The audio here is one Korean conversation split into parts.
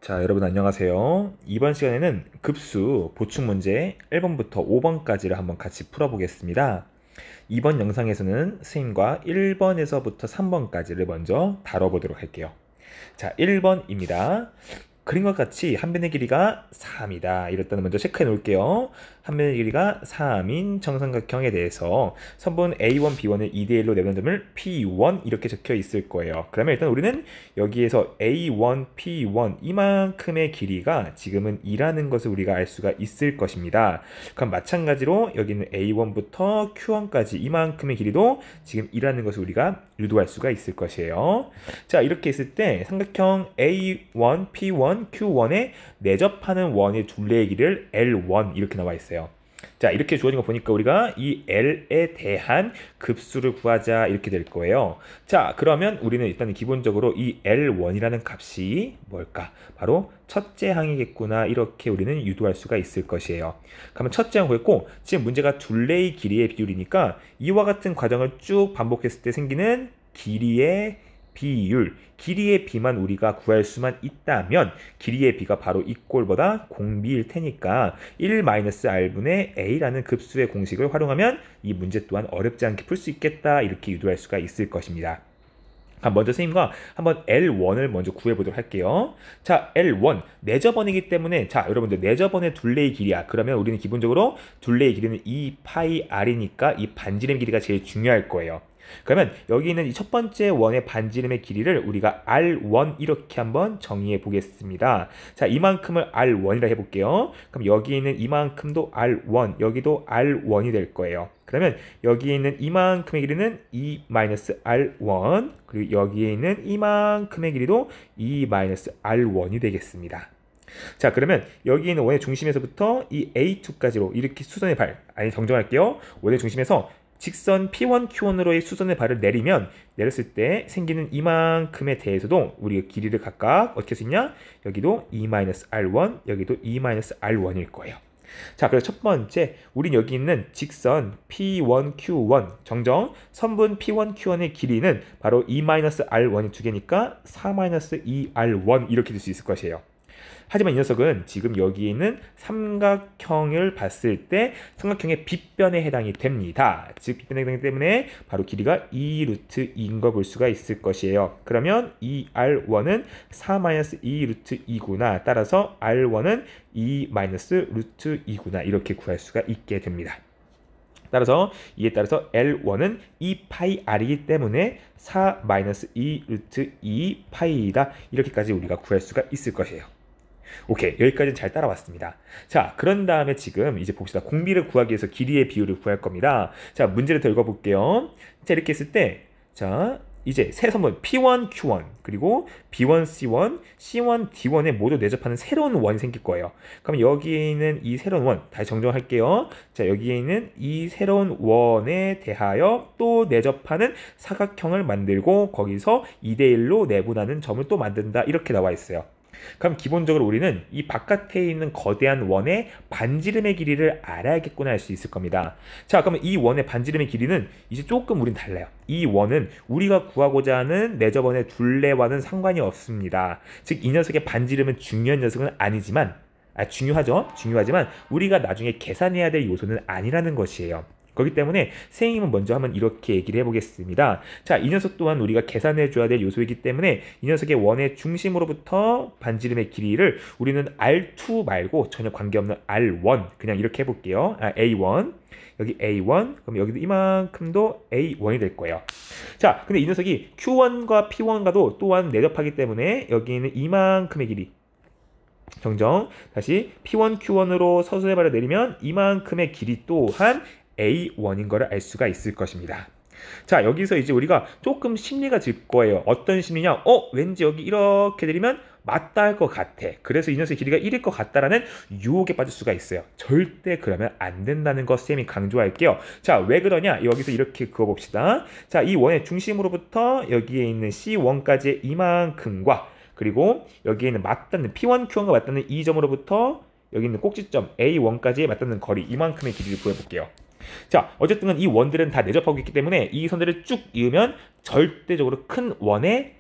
자, 여러분 안녕하세요. 이번 시간에는 급수 보충 문제 1번부터 5번까지를 한번 같이 풀어보겠습니다. 이번 영상에서는 선생님과 1번에서부터 3번까지를 먼저 다뤄보도록 할게요. 자, 1번입니다. 그림과 같이 한 변의 길이가 3이다. 이랬다는 먼저 체크해 놓을게요. 한 변의 길이가 3인 정삼각형에 대해서 선분 A1, B1을 2대1로 내는 점을 P1 이렇게 적혀 있을 거예요. 그러면 일단 우리는 여기에서 A1, P1 이만큼의 길이가 지금은 2라는 것을 우리가 알 수가 있을 것입니다. 그럼 마찬가지로 여기는 A1부터 Q1까지 이만큼의 길이도 지금 2라는 것을 우리가 유도할 수가 있을 것이에요. 자, 이렇게 있을 때 삼각형 A1, P1, Q1에 내접하는 원의 둘레의 길이를 L1 이렇게 나와 있어요. 자, 이렇게 주어진 거 보니까 우리가 이 L에 대한 급수를 구하자 이렇게 될 거예요. 자, 그러면 우리는 일단 기본적으로 이 L1이라는 값이 뭘까? 바로 첫째 항이겠구나 이렇게 우리는 유도할 수가 있을 것이에요. 그러면 첫째 항 구했고 지금 문제가 둘레의 길이의 비율이니까 이와 같은 과정을 쭉 반복했을 때 생기는 길이의 비율, 길이의 비만 우리가 구할 수만 있다면 길이의 비가 바로 이 꼴보다 공비일 테니까 1-r분의 a라는 급수의 공식을 활용하면 이 문제 또한 어렵지 않게 풀 수 있겠다 이렇게 유도할 수가 있을 것입니다. 먼저 선생님과 한번 L1을 먼저 구해보도록 할게요. 자, L1 내저번이기 때문에 자, 여러분들 내저번의 둘레의 길이야. 그러면 우리는 기본적으로 둘레의 길이는 2πr이니까 이 반지름 길이가 제일 중요할 거예요. 그러면 여기 있는 이 첫 번째 원의 반지름의 길이를 우리가 R1 이렇게 한번 정의해 보겠습니다. 자, 이만큼을 R1이라 해볼게요. 그럼 여기 있는 이만큼도 R1, 여기도 R1이 될 거예요. 그러면 여기 있는 이만큼의 길이는 2-R1, 그리고 여기에 있는 이만큼의 길이도 2-R1이 되겠습니다. 자, 그러면 여기 있는 원의 중심에서부터 이 A2까지로 이렇게 수선의 발, 정정할게요. 원의 중심에서 직선 P1, Q1으로의 수선의 발을 내리면 내렸을 때 생기는 이만큼에 대해서도 우리가 길이를 각각 어떻게 할 수 있냐? 여기도 2-R1, 여기도 2-R1일 거예요. 자, 그래서 첫 번째, 우린 여기 있는 직선 P1, Q1 정정 선분 P1, Q1의 길이는 바로 2-R1이 두 개니까 4-2R1 이렇게 될 수 있을 것이에요. 하지만 이 녀석은 지금 여기 있는 삼각형을 봤을 때 삼각형의 빗변에 해당이 됩니다. 즉 빗변에 해당하기 때문에 바로 길이가 2√2인 거 볼 수가 있을 것이에요. 그러면 이 R1은 4-2√2구나. 따라서 R1은 2-√2구나. 이렇게 구할 수가 있게 됩니다. 따라서 이에 따라서 L1은 2πr이기 때문에 4-2√2π이다. 이렇게까지 우리가 구할 수가 있을 것이에요. 오케이, 여기까지는 잘 따라왔습니다. 자, 그런 다음에 지금 이제 봅시다. 공비를 구하기 위해서 길이의 비율을 구할 겁니다. 자, 문제를 더 읽어볼게요. 자, 이렇게 했을 때, 자, 이제 새 선분 P1, Q1 그리고 B1, C1, C1, D1에 모두 내접하는 새로운 원이 생길 거예요. 그럼 여기에 있는 이 새로운 원 다시 정정할게요. 자, 여기에 있는 이 새로운 원에 대하여 또 내접하는 사각형을 만들고 거기서 2대1로 내분하는 점을 또 만든다. 이렇게 나와 있어요. 그럼 기본적으로 우리는 이 바깥에 있는 거대한 원의 반지름의 길이를 알아야겠구나 할 수 있을 겁니다. 자, 그러면 이 원의 반지름의 길이는 이제 조금 우린 달라요. 이 원은 우리가 구하고자 하는 내저번의 둘레와는 상관이 없습니다. 즉 이 녀석의 반지름은 중요한 녀석은 아니지만 중요하죠. 중요하지만 우리가 나중에 계산해야 될 요소는 아니라는 것이에요. 그렇기 때문에 선생님은 먼저 한번 이렇게 얘기를 해보겠습니다. 자, 이 녀석 또한 우리가 계산해줘야 될 요소이기 때문에 이 녀석의 원의 중심으로부터 반지름의 길이를 우리는 R2 말고 전혀 관계없는 R1 그냥 이렇게 해볼게요. A1 여기 A1 그럼 여기도 이만큼도 A1이 될 거예요. 자, 근데 이 녀석이 Q1과 P1과도 또한 내접하기 때문에 여기는 이만큼의 길이 정정 다시 P1, Q1으로 서술의 발을 내리면 이만큼의 길이 또한 A1인 거를 알 수가 있을 것입니다. 자, 여기서 이제 우리가 조금 심리가 들 거예요. 어떤 심리냐? 왠지 여기 이렇게 내리면 맞다 할 것 같아. 그래서 이 녀석의 길이가 1일 것 같다라는 유혹에 빠질 수가 있어요. 절대 그러면 안 된다는 거 쌤이 강조할게요. 자, 왜 그러냐? 여기서 이렇게 그어봅시다. 자, 이 원의 중심으로부터 여기에 있는 C1까지의 이만큼과 그리고 여기에 있는 맞닿는 P1, Q1과 맞닿는 이 점으로부터 여기 있는 꼭지점 A1까지의 맞닿는 거리 이만큼의 길이를 구해볼게요. 자, 어쨌든 이 원들은 다 내접하고 있기 때문에 이 선들을 쭉 이으면 절대적으로 큰 원의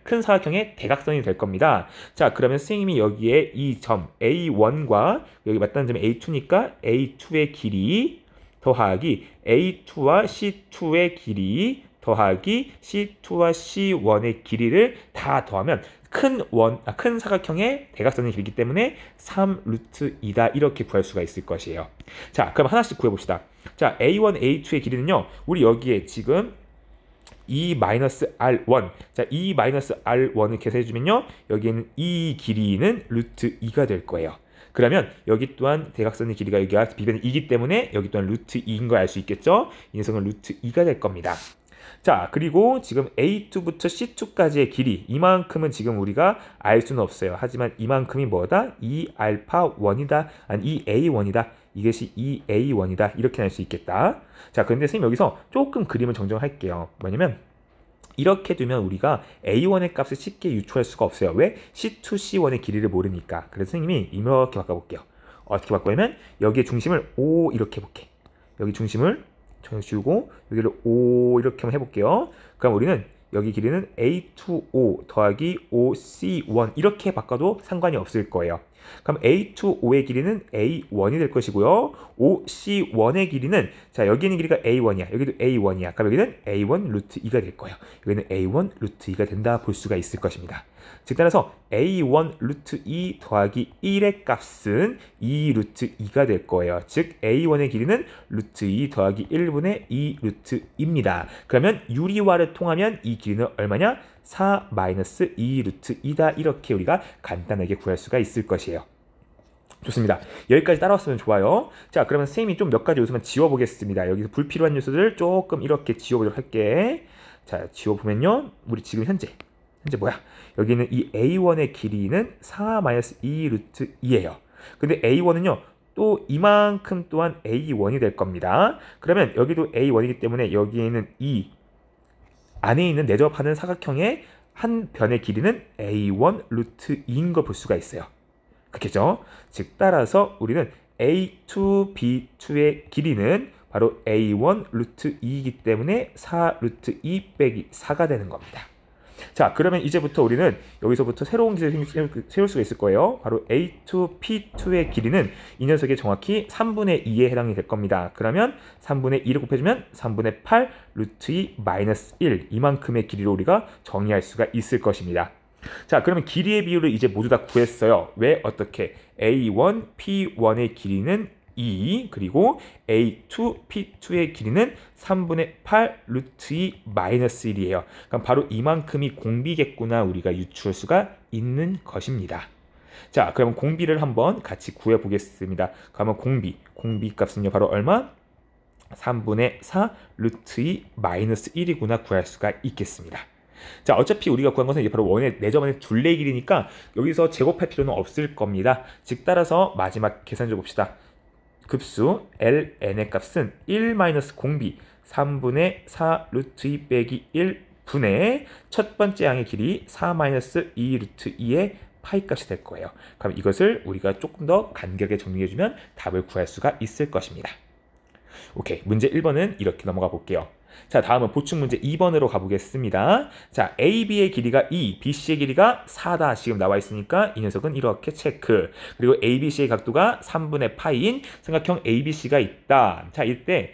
큰 사각형의 대각선이 될 겁니다. 자, 그러면 선생님이 여기에 이 점 A1과 여기 맞닿는 점이 A2니까 A2의 길이 더하기 A2와 C2의 길이 더하기 C2와 C1의 길이를 다 더하면 큰 사각형의 대각선의 길이기 때문에 3 루트 2다 이렇게 구할 수가 있을 것이에요. 자, 그럼 하나씩 구해봅시다. 자, A1, A2의 길이는요, 우리 여기에 지금 E-R1. 자, E-R1을 계산해주면요, 여기에는 이 길이는 루트 2가 될 거예요. 그러면 여기 또한 대각선의 길이가 여기가 비변이 2이기 때문에 여기 또한 루트 2인 걸 알 수 있겠죠? 이 녀석은 루트 2가 될 겁니다. 자, 그리고 지금 A2부터 C2까지의 길이 이만큼은 지금 우리가 알 수는 없어요. 하지만 이만큼이 뭐다? 2알파1이다. 아니 2A1이다. 이것이 2A1이다. 이렇게 알 수 있겠다. 자, 그런데 선생님 여기서 조금 그림을 정정할게요. 뭐냐면 이렇게 두면 우리가 A1의 값을 쉽게 유추할 수가 없어요. 왜? C2, C1의 길이를 모르니까. 그래서 선생님이 이렇게 바꿔볼게요. 어떻게 바꾸냐면 여기에 중심을 O 이렇게 해볼게. 여기 중심을 정해주고 여기를 O 이렇게 한번 해볼게요. 그럼 우리는 여기 길이는 A2O 더하기 OC1 이렇게 바꿔도 상관이 없을 거예요. 그럼 A2O의 길이는 A1이 될 것이고요. OC1의 길이는 자, 여기 있는 길이가 A1이야. 여기도 A1이야. 그럼 여기는 A1 루트 2가 될 거예요. 여기는 A1 루트 2가 된다 볼 수가 있을 것입니다. 즉 따라서 A1 루트 2 더하기 1의 값은 2 루트 2가 될 거예요. 즉 A1의 길이는 루트 2 더하기 1분의 2 루트 2입니다. 그러면 유리화를 통하면 이 길이는 얼마냐? 4 마이너스 2 루트 2다. 이렇게 우리가 간단하게 구할 수가 있을 것이에요. 좋습니다. 여기까지 따라왔으면 좋아요. 자, 그러면 선생님이 좀 몇 가지 요소만 지워보겠습니다. 여기서 불필요한 요소들 조금 이렇게 지워보도록 할게. 자, 지워보면요. 우리 지금 현재 뭐야? 여기는 이 A1의 길이는 4 마이너스 2 루트 2예요. 근데 A1은요. 또 이만큼 또한 A1이 될 겁니다. 그러면 여기도 A1이기 때문에 여기에는 이 안에 있는 내접하는 사각형의 한 변의 길이는 A1 루트 2인 걸 볼 수가 있어요. 그렇겠죠? 즉 따라서 우리는 A2, B2의 길이는 바로 A1 루트 2이기 때문에 4 루트 2 빼기 4가 되는 겁니다. 자, 그러면 이제부터 우리는 여기서부터 새로운 길이를 세울 수가 있을 거예요. 바로 A2, P2의 길이는 이 녀석의 정확히 3분의 2에 해당이 될 겁니다. 그러면 3분의 2를 곱해주면 3분의 8 루트 2 마이너스 1 이만큼의 길이로 우리가 정의할 수가 있을 것입니다. 자, 그러면 길이의 비율을 이제 모두 다 구했어요. 왜? 어떻게? A1, P1의 길이는 2 그리고 A2, P2의 길이는 3분의 8 루트 2 마이너스 1이에요. 그럼 바로 이만큼이 공비겠구나 우리가 유추할 수가 있는 것입니다. 자, 그럼 공비를 한번 같이 구해 보겠습니다. 그러면 공비 값은요 바로 얼마? 3분의 4 루트 2 마이너스 1이구나 구할 수가 있겠습니다. 자, 어차피 우리가 구한 것은 이제 바로 원의 내점원의 둘레의 길이니까 여기서 제곱할 필요는 없을 겁니다. 즉 따라서 마지막 계산해 봅시다. 급수 ln의 값은 1 마이너스 공비 3분의 4 루트 2 빼기 1분의 첫 번째 양의 길이 4 마이너스 2 루트 2의 파이 값이 될 거예요. 그럼 이것을 우리가 조금 더 간결하게 정리해주면 답을 구할 수가 있을 것입니다. 오케이, 문제 1번은 이렇게 넘어가 볼게요. 자, 다음은 보충 문제 2번으로 가보겠습니다. 자, AB의 길이가 2, BC의 길이가 4다. 지금 나와 있으니까 이 녀석은 이렇게 체크. 그리고 ABC의 각도가 3분의 파이인 삼각형 ABC가 있다. 자, 이때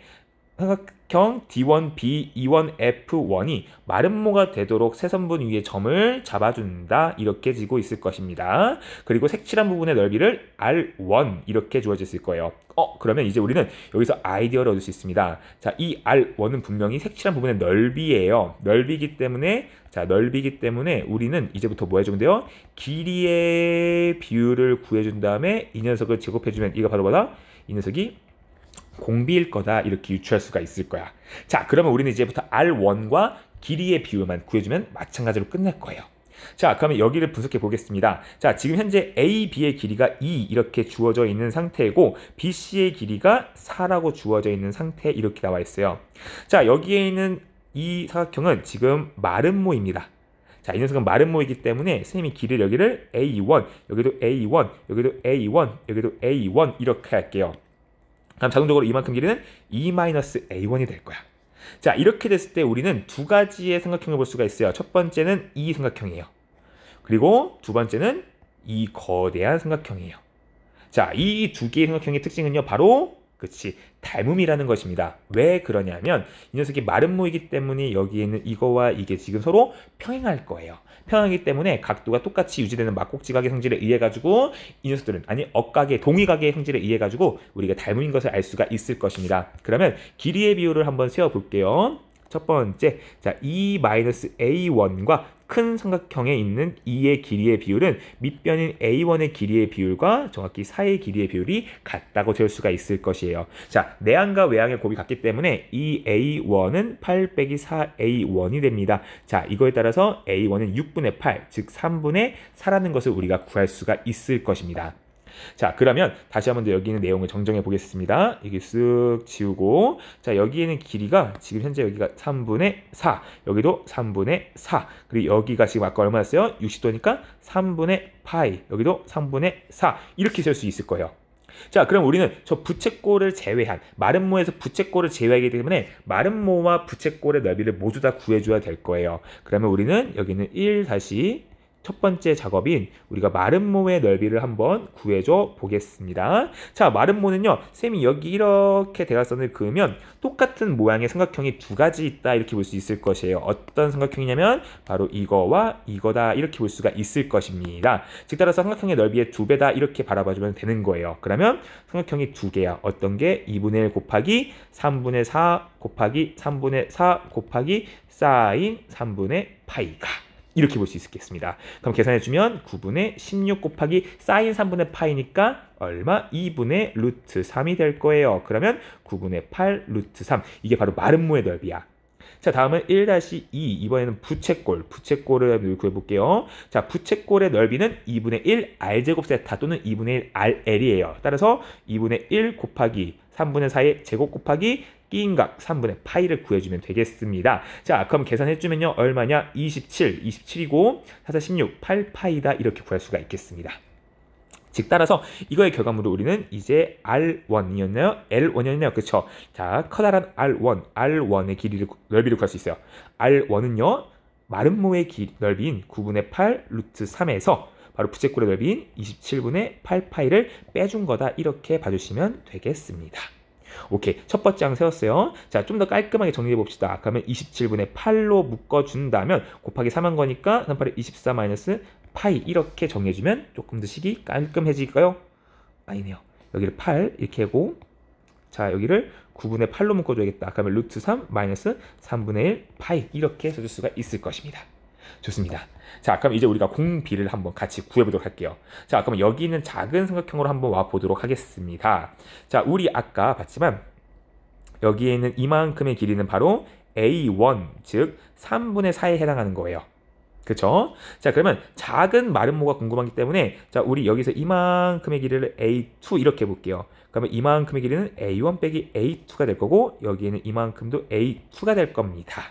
삼각형 D1B, E1, F1이 마름모가 되도록 세선분 위에 점을 잡아준다. 이렇게 지고 있을 것입니다. 그리고 색칠한 부분의 넓이를 R1 이렇게 주어져 있을 거예요. 그러면 이제 우리는 여기서 아이디어를 얻을 수 있습니다. 자, 이 R1은 분명히 색칠한 부분의 넓이에요. 넓이기 때문에 우리는 이제부터 뭐 해주면 돼요? 길이의 비율을 구해준 다음에 이 녀석을 제곱해주면 이거 바로 뭐다? 이 녀석이 공비일 거다 이렇게 유추할 수가 있을 거야. 자, 그러면 우리는 이제부터 R1과 길이의 비율만 구해주면 마찬가지로 끝날 거예요. 자, 그러면 여기를 분석해 보겠습니다. 자, 지금 현재 AB의 길이가 2 이렇게 주어져 있는 상태이고 BC의 길이가 4라고 주어져 있는 상태 이렇게 나와 있어요. 자, 여기에 있는 이 사각형은 지금 마름모입니다. 자, 이 녀석은 마름모이기 때문에 선생님이 길이를 여기를 A1, 여기도 A1, 여기도 A1, 여기도 A1 이렇게 할게요. 그럼 자동적으로 이만큼 길이는 E-A1이 될 거야. 자, 이렇게 됐을 때 우리는 두 가지의 삼각형을 볼 수가 있어요. 첫 번째는 이 삼각형이에요. 그리고 두 번째는 이 거대한 삼각형이에요. 자, 이 두 개의 삼각형의 특징은요, 바로 그치, 닮음이라는 것입니다. 왜 그러냐면 이 녀석이 마름모이기 때문에 여기에 있는 이거와 이게 지금 서로 평행할 거예요. 평행하기 때문에 각도가 똑같이 유지되는 막곡지각의 성질에 의해 가지고 이 녀석들은 아니 억각의 동위각의 성질에 의해 가지고 우리가 닮음인 것을 알 수가 있을 것입니다. 그러면 길이의 비율을 한번 세워 볼게요. 첫 번째, 자, E-A1과 큰 삼각형에 있는 2의 길이의 비율은 밑변인 A1의 길이의 비율과 정확히 4의 길이의 비율이 같다고 될 수가 있을 것이에요. 자, 내항과 외항의 곱이 같기 때문에 이 A1은 8 빼기 4A1이 됩니다. 자, 이거에 따라서 A1은 6분의 8, 즉 3분의 4라는 것을 우리가 구할 수가 있을 것입니다. 자, 그러면 다시 한번 더 여기 있는 내용을 정정해 보겠습니다. 여기 쓱 지우고, 자, 여기에는 길이가 지금 현재 여기가 3분의 4, 여기도 3분의 4, 그리고 여기가 지금 아까 얼마였어요? 60도니까 3분의 파이, 여기도 3분의 4, 이렇게 셀 수 있을 거예요. 자, 그럼 우리는 저 부채꼴을 제외한 마름모에서 부채꼴을 제외하기 때문에 마름모와 부채꼴의 넓이를 모두 다 구해줘야 될 거예요. 그러면 우리는 여기는 1 다시 첫 번째 작업인 우리가 마름모의 넓이를 한번 구해줘 보겠습니다. 자, 마름모는요, 쌤이 여기 이렇게 대각선을 그으면 똑같은 모양의 삼각형이 두 가지 있다 이렇게 볼 수 있을 것이에요. 어떤 삼각형이냐면 바로 이거와 이거다 이렇게 볼 수가 있을 것입니다. 즉 따라서 삼각형의 넓이의 2배다 이렇게 바라봐주면 되는 거예요. 그러면 삼각형이 두 개야. 어떤 게 2분의 1 곱하기 3분의 4 곱하기 3분의 4 곱하기 사인 3분의 파이가 이렇게 볼 수 있겠습니다. 그럼 계산해주면 9분의 16 곱하기 사인 3분의 파이니까 얼마? 2분의 루트 3이 될 거예요. 그러면 9분의 8 루트 3. 이게 바로 마름모의 넓이야. 자, 다음은 1-2. 이번에는 부채꼴을 구해볼게요. 자, 부채꼴의 넓이는 2분의 1 r제곱 세타 또는 2분의 1 rl이에요. 따라서 2분의 1 곱하기 3분의 4의 제곱 곱하기 끼인각 3분의 파이를 구해주면 되겠습니다. 자, 그럼 계산해주면요. 얼마냐? 27이고 4, 16, 8파이다 이렇게 구할 수가 있겠습니다. 즉 따라서 이거의 결과물을 우리는 이제 R1이었나요? L1이었나요? 그쵸? 자, 커다란 R1의 넓이를 구할 수 있어요. R1은요, 마름모의 넓이인 9분의 8 루트 3에서 바로 부채꼴의 넓이인 27분의 8파이를 빼준 거다 이렇게 봐주시면 되겠습니다. 오케이, 첫 번째 항 세웠어요. 자, 좀 더 깔끔하게 정리해 봅시다. 그러면 27분의 8로 묶어준다면 곱하기 3한 거니까 3, 8에 24 마이너스 파이 이렇게 정해주면 조금 더 식이 깔끔해질까요? 아니네요. 여기를 8 이렇게 하고, 자, 여기를 9분의 8로 묶어줘야겠다. 그러면 루트 3 마이너스 3분의 1 파이 이렇게 써줄 수가 있을 것입니다. 좋습니다. 자, 그럼 이제 우리가 공비를 한번 같이 구해보도록 할게요. 자, 그럼 여기 있는 작은 삼각형으로 한번 와보도록 하겠습니다. 자, 우리 아까 봤지만 여기에 있는 이만큼의 길이는 바로 A1, 즉 3분의 4에 해당하는 거예요. 그쵸? 자, 그러면 작은 마름모가 궁금하기 때문에 자, 우리 여기서 이만큼의 길이를 A2 이렇게 볼게요. 그러면 이만큼의 길이는 A1 빼기 A2가 될 거고 여기에는 이만큼도 A2가 될 겁니다.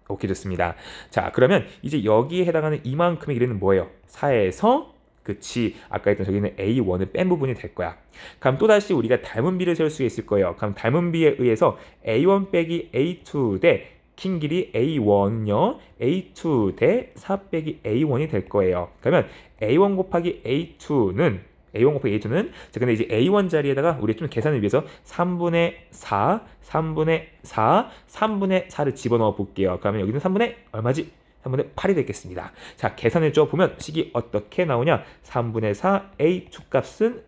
오케이, 좋습니다. 자, 그러면 이제 여기에 해당하는 이만큼의 길이는 뭐예요? 4에서 그치, 아까 했던 저기는 A1을 뺀 부분이 될 거야. 그럼 또다시 우리가 닮은비를 세울 수 있을 거예요. 그럼 닮은비에 의해서 A1 빼기 A2 대 긴 길이 A1요, A2 대 4 빼기 A1이 될 거예요. 그러면 A1 곱하기 A2는 자, 근데 이제 A1 자리에다가 우리 좀 계산을 위해서 3분의 4, 3분의 4, 3분의 4를 집어넣어 볼게요. 그러면 여기는 3분의 얼마지? 3분의 8이 되겠습니다. 자, 계산해줘 보면 식이 어떻게 나오냐? 3분의 4 A2 값은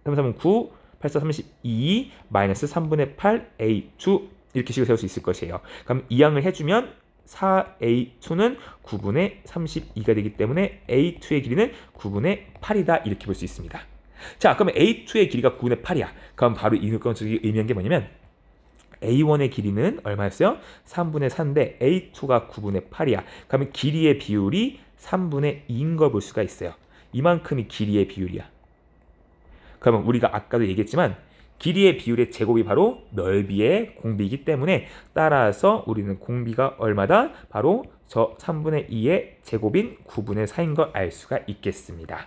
3, 3은 9, 8, 4, 32, 마이너스 3분의 8 A2 이렇게 식을 세울 수 있을 것이에요. 그럼 이항을 해주면 4A2는 9분의 32가 되기 때문에 A2의 길이는 9분의 8이다 이렇게 볼 수 있습니다. 자, 그러면 A2의 길이가 9분의 8이야. 그럼 바로 이건 의미한 게 뭐냐면 A1의 길이는 얼마였어요? 3분의 4인데 A2가 9분의 8이야. 그러면 길이의 비율이 3분의 2인 걸 볼 수가 있어요. 이만큼이 길이의 비율이야. 그러면 우리가 아까도 얘기했지만 길이의 비율의 제곱이 바로 넓이의 공비이기 때문에 따라서 우리는 공비가 얼마다? 바로 저 3분의 2의 제곱인 9분의 4인 걸 알 수가 있겠습니다.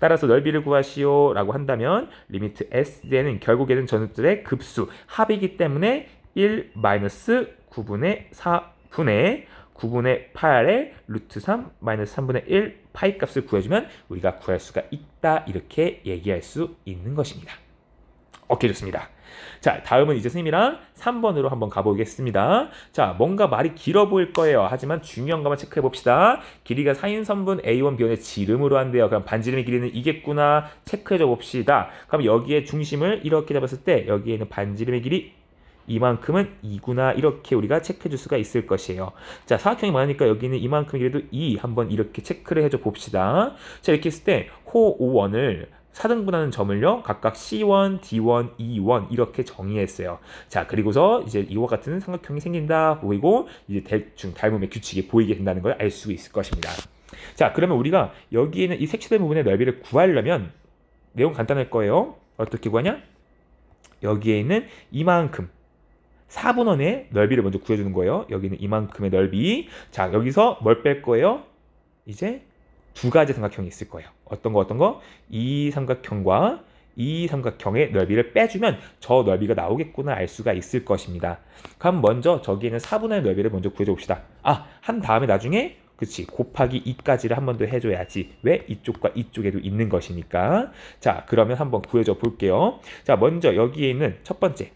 따라서 넓이를 구하시오 라고 한다면 리미트 S대는 결국에는 저들의 급수 합이기 때문에 1 마이너스 9분의 4분의 9분의 8의 루트 3 마이너스 3분의 1 파이 값을 구해주면 우리가 구할 수가 있다. 이렇게 얘기할 수 있는 것입니다. 오케이, 좋습니다. 자, 다음은 이제 선생님이랑 3번으로 한번 가보겠습니다. 자, 뭔가 말이 길어 보일 거예요. 하지만 중요한 것만 체크해 봅시다. 길이가 4인선분 A1, B1의 지름으로 한대요. 그럼 반지름의 길이는 이겠구나 체크해 줘 봅시다. 그럼 여기에 중심을 이렇게 잡았을 때 여기에 있는 반지름의 길이 이만큼은 2구나 이렇게 우리가 체크해 줄 수가 있을 것이에요. 자, 사각형이 많으니까 여기는 이만큼의 길이도 2 한번 이렇게 체크를 해줘 봅시다. 자, 이렇게 했을 때 호 5원을 4등분하는 점을요 각각 C1, D1, E1 이렇게 정의했어요. 자, 그리고서 이제 이와 같은 삼각형이 생긴다 보이고 이제 대충 닮음의 규칙이 보이게 된다는 걸 알 수 있을 것입니다. 자, 그러면 우리가 여기에 있는 이 색칠된 부분의 넓이를 구하려면 내용 간단할 거예요. 어떻게 구하냐? 여기에 있는 이만큼 4분원의 넓이를 먼저 구해주는 거예요. 여기는 이만큼의 넓이. 자, 여기서 뭘 뺄 거예요? 이제 두 가지 삼각형이 있을 거예요. 어떤 거? 이 삼각형과 이 삼각형의 넓이를 빼주면 저 넓이가 나오겠구나 알 수가 있을 것입니다. 그럼 먼저 저기에는 4분의 넓이를 먼저 구해줘 봅시다. 아, 한 다음에 나중에 그치 곱하기 2까지를 한 번 더 해줘야지. 왜? 이쪽과 이쪽에도 있는 것이니까. 자, 그러면 한번 구해줘 볼게요. 자, 먼저 여기에 있는 첫 번째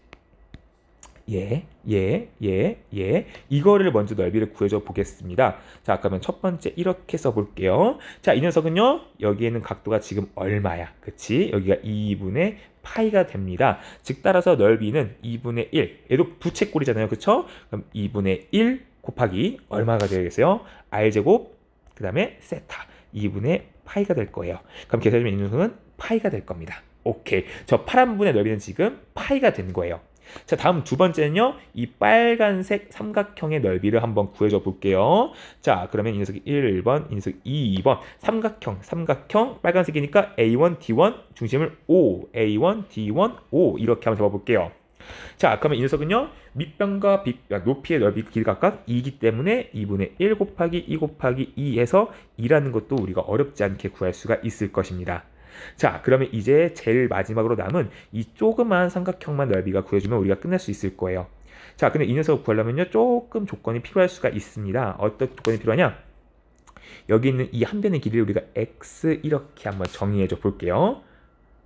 이거를 먼저 넓이를 구해줘 보겠습니다. 자, 그러면 첫 번째 이렇게 써볼게요. 자, 이 녀석은요 여기에는 각도가 지금 얼마야? 그치? 여기가 2분의 파이가 됩니다. 즉 따라서 넓이는 2분의 1. 얘도 부채꼴이잖아요. 그쵸? 그럼 2분의 1 곱하기 얼마가 되겠어요? r제곱 그 다음에 세타 2분의 파이가 될 거예요. 그럼 계산해주면 이 녀석은 파이가 될 겁니다. 오케이. 저 파란 부분의 넓이는 지금 파이가 된 거예요. 자, 다음 두 번째는요. 이 빨간색 삼각형의 넓이를 한번 구해줘 볼게요. 자, 그러면 이 녀석이 1번, 이 녀석이 2번. 삼각형, 빨간색이니까 A1, D1, 중심을 O, A1, D1, O 이렇게 한번 잡아볼게요. 자, 그러면 이 녀석은요. 밑변과 높이의 넓이 길이 각각 2이기 때문에 2분의 1 곱하기 2 곱하기 2에서 2라는 것도 우리가 어렵지 않게 구할 수가 있을 것입니다. 자, 그러면 이제 제일 마지막으로 남은 이 조그만 삼각형만 넓이가 구해주면 우리가 끝낼 수 있을 거예요. 자, 근데 이 녀석을 구하려면요 조금 조건이 필요할 수가 있습니다. 어떤 조건이 필요하냐? 여기 있는 이 한 변의 길이를 우리가 x 이렇게 한번 정의해줘 볼게요.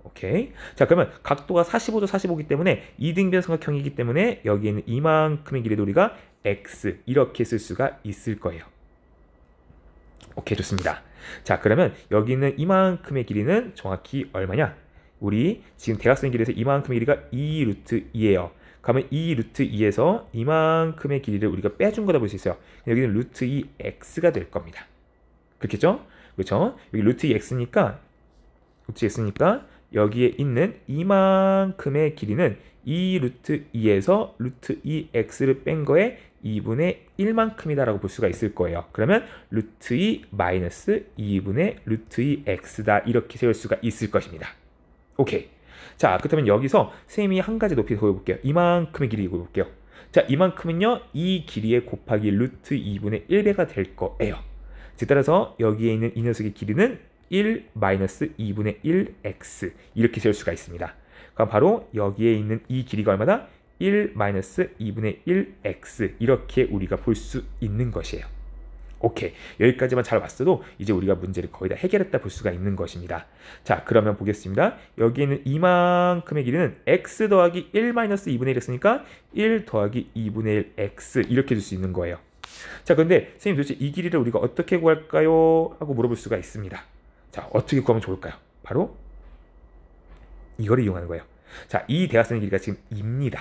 오케이. 자, 그러면 각도가 45도 45이기 때문에 2등변 삼각형이기 때문에 여기 있는 이만큼의 길이도 우리가 x 이렇게 쓸 수가 있을 거예요. 오케이, 좋습니다. 자, 그러면 여기 있는 이만큼의 길이는 정확히 얼마냐? 우리 지금 대각선의 길이에서 이만큼의 길이가 2 루트 2예요. 그러면 2 루트 2에서 이만큼의 길이를 우리가 빼준 거다 볼 수 있어요. 여기는 루트 2x가 될 겁니다. 그렇겠죠? 그렇죠? 여기 루트 2x니까 여기에 있는 이만큼의 길이는 2 루트 2에서 루트 2x를 뺀 거에 2분의 1만큼이다라고 볼 수가 있을 거예요. 그러면 루트 2 마이너스 2분의 루트 2x다 이렇게 세울 수가 있을 것입니다. 오케이. 자, 그렇다면 여기서 선생님이 한 가지 높이 더 해볼게요. 이만큼의 길이 해볼게요. 자, 이만큼은요 이 길이에 곱하기 루트 2분의 1배가 될 거예요. 즉 따라서 여기에 있는 이 녀석의 길이는 1 마이너스 2분의 1x 이렇게 세울 수가 있습니다. 그럼 바로 여기에 있는 이 길이가 얼마다? 1 마이너스 2분의 1x 이렇게 우리가 볼 수 있는 것이에요. 오케이. 여기까지만 잘 왔어도 이제 우리가 문제를 거의 다 해결했다 볼 수가 있는 것입니다. 자, 그러면 보겠습니다. 여기 있는 이만큼의 길이는 x 더하기 1 마이너스 2분의 1x니까 1 더하기 2분의 1x 이렇게 줄 수 있는 거예요. 자, 근데 선생님 도대체 이 길이를 우리가 어떻게 구할까요? 하고 물어볼 수가 있습니다. 자, 어떻게 구하면 좋을까요? 바로 이거를 이용하는 거예요. 자, 이 대각선의 길이가 지금 2입니다.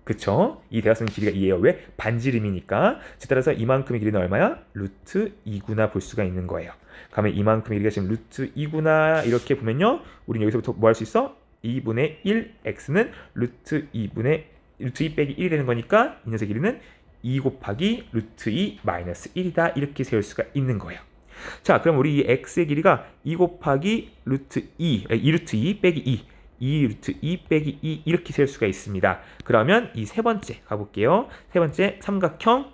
그쵸? 이 대각선의 길이가 2예요. 왜? 반지름이니까. 즉 따라서 이만큼의 길이는 얼마야? 루트 2구나 볼 수가 있는 거예요. 그러면 이만큼의 길이가 지금 루트 2구나 이렇게 보면요. 우리는 여기서부터 뭐 할 수 있어? 2분의 1x는 루트 2 빼기 1이 되는 거니까 이 녀석의 길이는 2 곱하기 루트 2 마이너스 1이다. 이렇게 세울 수가 있는 거예요. 자, 그럼 우리 이 x의 길이가 2 곱하기 루트 2 루트 2 빼기 2 루트 2 빼기 2 이렇게 세울 수가 있습니다. 그러면 이 세 번째 가볼게요. 세 번째 삼각형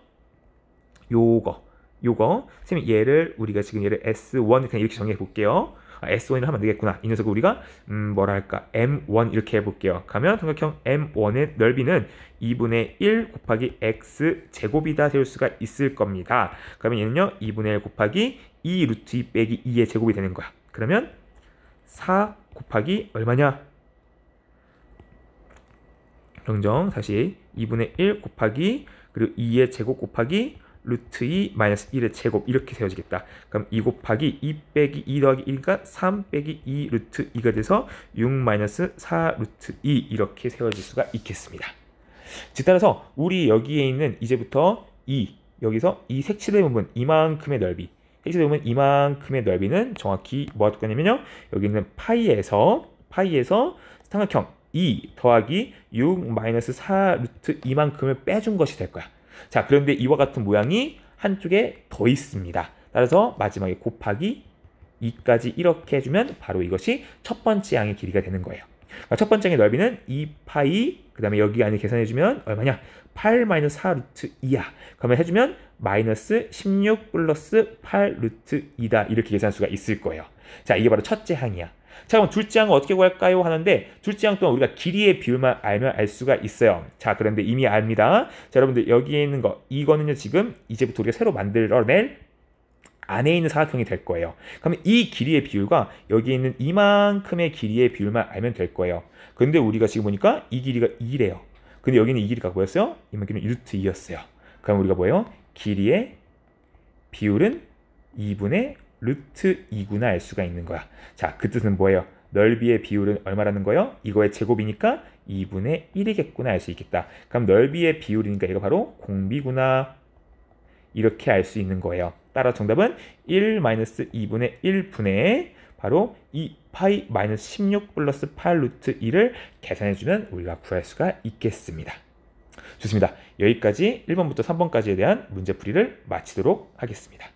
요거 선생님 얘를 우리가 지금 얘를 S1 그냥 이렇게 정해 볼게요. S1을 하면 안 되겠구나. 이 녀석을 우리가 뭐랄까 M1 이렇게 해볼게요. 가면 삼각형 M1의 넓이는 2분의 1 곱하기 x 제곱이다 세울 수가 있을 겁니다. 그러면 얘는요 2분의 1 곱하기 2 루트 2 빼기 2의 제곱이 되는 거야. 그러면 4 곱하기 얼마냐? 정정 다시 2분의 1 곱하기 그리고 2의 제곱 곱하기 루트 2 마이너스 1의 제곱 이렇게 세워지겠다. 그럼 2 곱하기 2 빼기 2 더하기 1가 3 빼기 2 루트 2가 돼서 6 마이너스 4 루트 2 이렇게 세워질 수가 있겠습니다. 즉 따라서 우리 여기에 있는 이제부터 여기서 이 색칠된 부분 이만큼의 넓이 색칠된 부분 이만큼의 넓이는 정확히 뭐 할 거냐면요. 여기 있는 파이에서 삼각형 2 더하기 6 마이너스 4 루트 이만큼을 빼준 것이 될 거야. 자, 그런데 이와 같은 모양이 한쪽에 더 있습니다. 따라서 마지막에 곱하기 2까지 이렇게 해주면 바로 이것이 첫 번째 양의 길이가 되는 거예요. 그러니까 첫 번째 양의 넓이는 2파이 그 다음에 여기 안에 계산해주면 얼마냐? 8 마이너스 4 루트 2야. 그러면 해주면 마이너스 16 플러스 8 루트 2다. 이렇게 계산할 수가 있을 거예요. 자, 이게 바로 첫째 항이야. 자, 그럼 둘째 항은 어떻게 구할까요? 하는데 둘째 항 또한 우리가 길이의 비율만 알면 알 수가 있어요. 자, 그런데 이미 압니다. 자, 여러분들 여기에 있는 거 이거는요 지금 이제부터 우리가 새로 만들어낼 안에 있는 사각형이 될 거예요. 그러면 이 길이의 비율과 여기 있는 이만큼의 길이의 비율만 알면 될 거예요. 근데 우리가 지금 보니까 이 길이가 2래요. 근데 여기는 이 길이가 뭐였어요? 이만큼은 루트 2였어요. 그럼 우리가 뭐예요? 길이의 비율은 2분의 루트 2구나 알 수가 있는 거야. 자, 그 뜻은 뭐예요? 넓이의 비율은 얼마라는 거예요? 이거의 제곱이니까 2분의 1이겠구나 알 수 있겠다. 그럼 넓이의 비율이니까 이거 바로 공비구나. 이렇게 알 수 있는 거예요. 따라 정답은 1-2분의 1분의 바로 2파이 마이너스 16 플러스 8 루트 2를 계산해주면 우리가 구할 수가 있겠습니다. 좋습니다. 여기까지 1번부터 3번까지에 대한 문제풀이를 마치도록 하겠습니다.